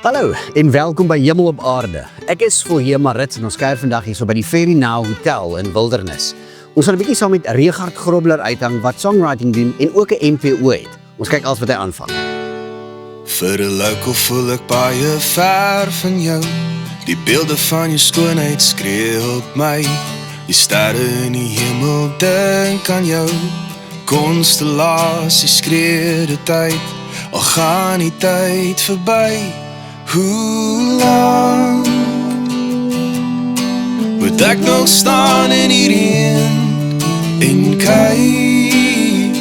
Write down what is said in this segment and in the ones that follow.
Hallo en welkom by Hemel op Aarde. Ek is Vilje Maritz en ons kuier vandag hier so by die Fairy Now Hotel in Wildernis. Ons gaan 'n bietjie saam met Richard Grobler uithang wat songwriting doen en ook 'n MPO het. Ons kyk als wat hy aanvang. Vir 'n local voel ek baie ver van jou. Die beelde van jou skoonheid skree op my. Die sterre in die hemel dink aan jou. Konstellasies skree dit uit. Al gaan die tyd verby. Hoe lang moet ek nog staan in die reën en kyk?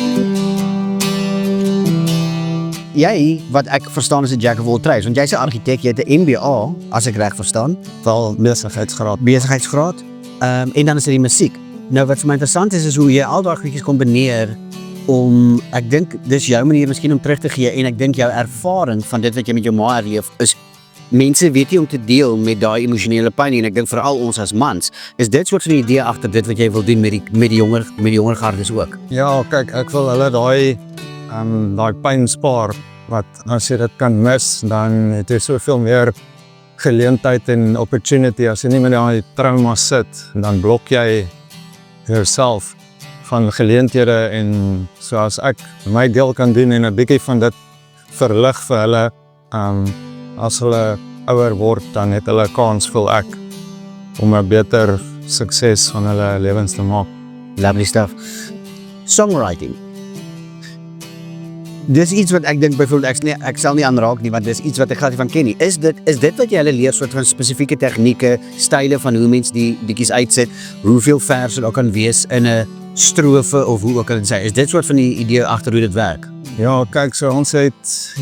Jy, wat ek verstaan is 'n jack of all trades, want jy's 'n argitek, jy het 'n MBA, as ek reg verstaan, wel besigheidsgraad. En dan is dit die musiek. Nou wat vir my interessant is hoe jy al daai goedjies kombineer om, ek dink dis jou manier miskien om terug te gee en ek dink jou ervaring van dit wat jy met jou ma erleef is mense weet nie om te deel met daai emosionele pyn en ek dink veral ons as mans is dit soort van die idee agter dit wat jy wil doen met die jonger gardes ook. Ja, kyk, ek wil hulle daai pyn spaar wat as jy dit kan mis, dan het jy soveel meer geleentheid en opportunity as jy nie met daai trauma sit, dan blok jy jouself van geleenthede en soos ek my deel kan doen en 'n bietjie van dit verlig vir hulle, as hulle ouer word, dan het hulle kans, voel ek, om 'n beter sukses van hulle lewens te maak. Lovely stuff. Songwriting. Dis iets wat ek dink byvoorbeeld ek sal nie aanraak nie want dis iets wat ek glad nie van ken nie. Is dit wat jy hulle leer soort van spesifieke tegnieke, style van hoe mens die liedjies uitset, hoeveel verse daar kan wees in 'n strofe of hoe ook al dit sê. Is dit soort van die idee agter hoe dit werk? Ja, kyk, so ons het,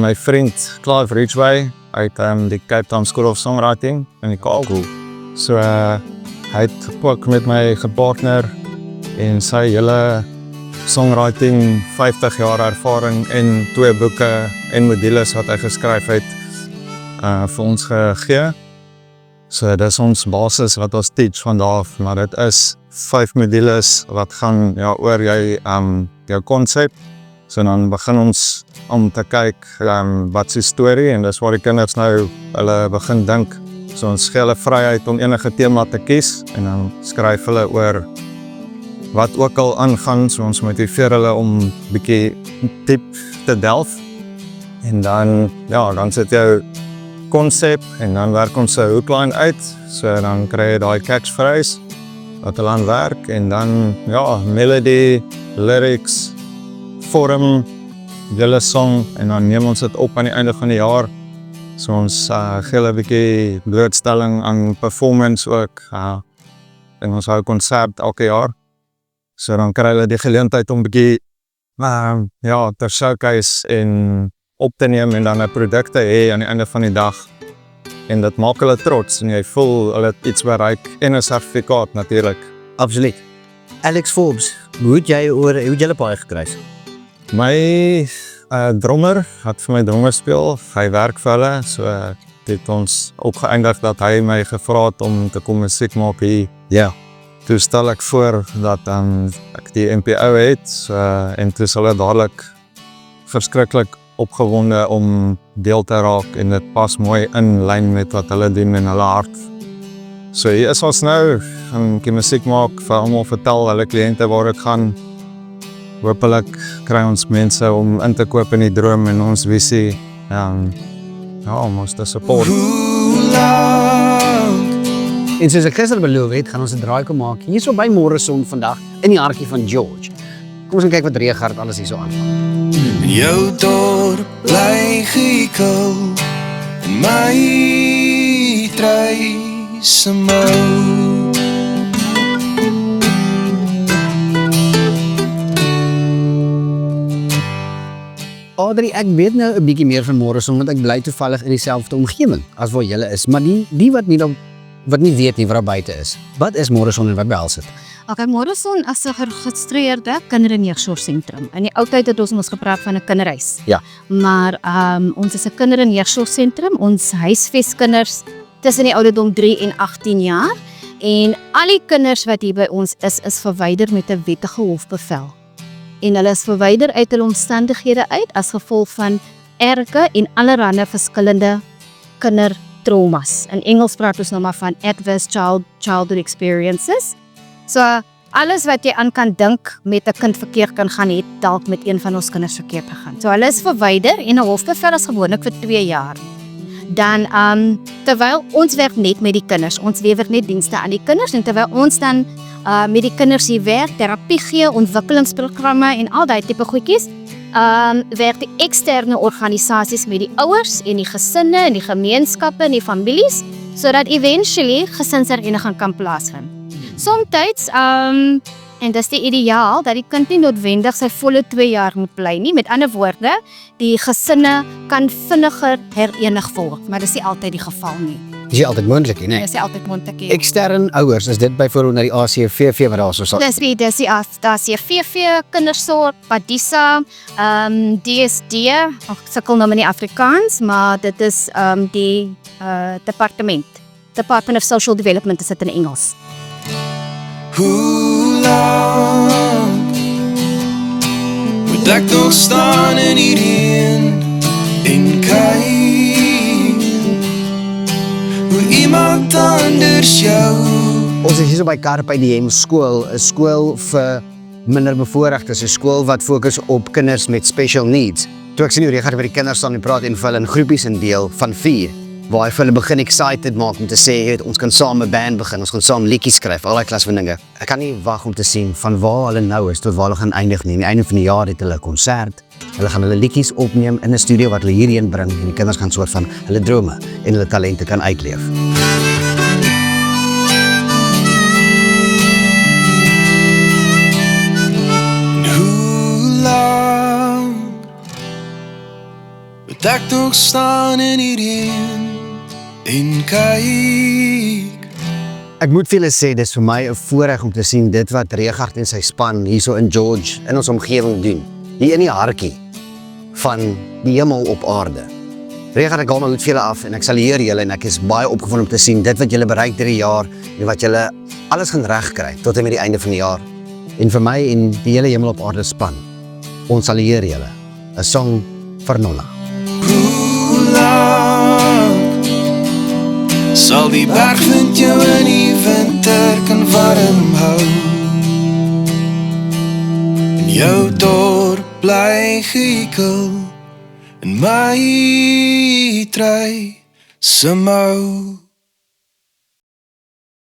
my vriend Clive Ridgway uit die Cape Town School of Songwriting in die Kaap. Cool. So hy het ook met my gepartner en sy hele songwriting 50 jaar ervaring en 2 boeke en modules wat hy geskryf het vir ons gegee. So dis ons basis wat ons teach vandaag, maar dit is 5 modules wat gaan oor jou konsep. So dan begin ons om te kyk wat se storie en dis waar die kinders nou hulle begin dink. So ons gee hulle vryheid om enige tema te kies en dan skryf hulle oor wat ook al aangaan, so ons motiveer hulle om bietjie diep te delf. En dan sit jou konsep en dan werk ons 'n hookline uit. So dan kry jy daai catchphrase wat hulle aan werk en dan melody, lyrics, vorm, hele song en dan neem ons dit op aan die einde van die jaar. So ons gee hulle 'n bietjie blootstelling aan performance ook. En ons hou konsert elke jaar. So dan kry hulle die geleentheid om 'n bietjie te showcase en op te neem en dan 'n produk te hê aan die einde van die dag. En dit maak hulle trots en jy voel hulle het iets bereik en 'n sertifikaat natuurlik. Absoluut. Alex Forbes, hoe het jy paai gekruis? My drummer het vir my drummer speel, hy werk vir hulle, so het ons opgeëindig dat hy my gevra het om te kom musiek maak hier. Ja. Toe stel ek voor dat ek die MPO het en toe is hulle dadelik verskriklik opgewonde om deel te raak en dit pas mooi in lyn met wat hulle doen in hulle hart. So hier is ons nou, gaan ek musiek maak, vir almal vertel hulle kliënte waar dit gaan. Hoopelik kry ons mense om in te koop in die droom en ons visie, om ons te support. En soos ek gister beloof het, gaan ons 'n draai kom maak hier so by Morrison vandag in die hartjie van George. Kom ons gaan kyk wat Richard alles hier so aanvang. In jou dorp bly gekel in my treise mou. Adrie, ek weet nou 'n bietjie meer van Morrison want ek bly toevallig in dieselfde omgewing as waar julle is, maar die wat nie weet nie wat daar buite is. Wat is Morrison en wat behels dit? Okay, Morrison is 'n geregistreerde kinder- en jeugsorgsentrum. In die ou tyd het ons gepraat van 'n kinderhuis. Ja. Maar ons is 'n kinder- en jeugsorgsentrum. Ons huisves kinders tussen die ouderdom 3 en 18 jaar. En al die kinders wat hier by ons is verwyder met 'n wettige hofbevel. En hulle is verwyder uit hulle omstandighede uit as gevolg van erge en allerlei verskillende kindertraumas. In Engels praat ons nou maar van adverse childhood experiences. So alles wat jy aan kan dink met 'n kind verkeerd kan gaan, het dalk met een van ons kinders verkeerd gegaan. So hulle is verwyder en 'n hofbevel is gewoonlik vir 2 jaar. Dan terwyl ons werk net met die kinders, ons lewer net dienste aan die kinders en terwyl ons dan met die kinders hier werk, terapie gee, ontwikkelingsprogramme en al daai tipe goedjies, werk die eksterne organisasies met die ouers en die gesinne en die gemeenskappe en die families, sodat eventually gesinshereniging kan plaasvind. Somtyds, en dis die ideaal, dat die kind nie noodwendig sy volle 2 jaar moet bly nie. Met ander woorde, die gesinne kan vinniger herenig word, maar dis nie altyd die geval nie. Dis nie altyd moontlik nie, né? Dis nie altyd moontlik nie. Ekstern ouers, is dit byvoorbeeld na die ACVV wat daar so sal? Dis die ACVV, kindersorg, Padisa, DSD, ek sukkel nou met die Afrikaans, maar dit is die Department of Social Development, is dit in Engels. Hoe lang moet ek nog staan in die reën en kyk hoe iemand anders jou Ons is hier so by Carpe Diem skool, 'n skool vir minderbevoorregtes, 'n skool wat fokus op kinders met special needs. Toe ek sien hoe Richard by die kinders staan en praat en vir hulle in groepies indeel van 4, waar hy vir hulle begin excited maak om te sê, weet, ons kan saam 'n band begin, ons kan saam liedjies skryf, al daai klas van dinge. Ek kan nie wag om te sien van waar hulle nou is tot waar hulle gaan eindig nie. Aan die einde van die jaar het hulle 'n konsert. Hulle gaan hulle liedjies opneem in 'n studio wat hulle hierheen bring en die kinders gaan soort van hulle drome en hulle talente kan uitleef. hoe lang moet ek nog staan in die reën en kyk Ek moet vir julle sê, dis vir my 'n voorreg om te sien dit wat Richard en sy span hierso in George, in ons omgewing doen. Hier in die hartjie van die hemel op aarde. Richard, ek haal my hoed vir julle af en ek salieer julle en ek is baie opgewonde om te sien dit wat julle bereik deur die jaar en wat julle alles gaan regkry tot en met die einde van die jaar. En vir my en die hele hemel op aarde span, ons salieer julle. 'n Song vir Nonna. Hoe lang sal die bergwind jou in die winter kan warm hou en jou dorp bly gekel in my trui se mou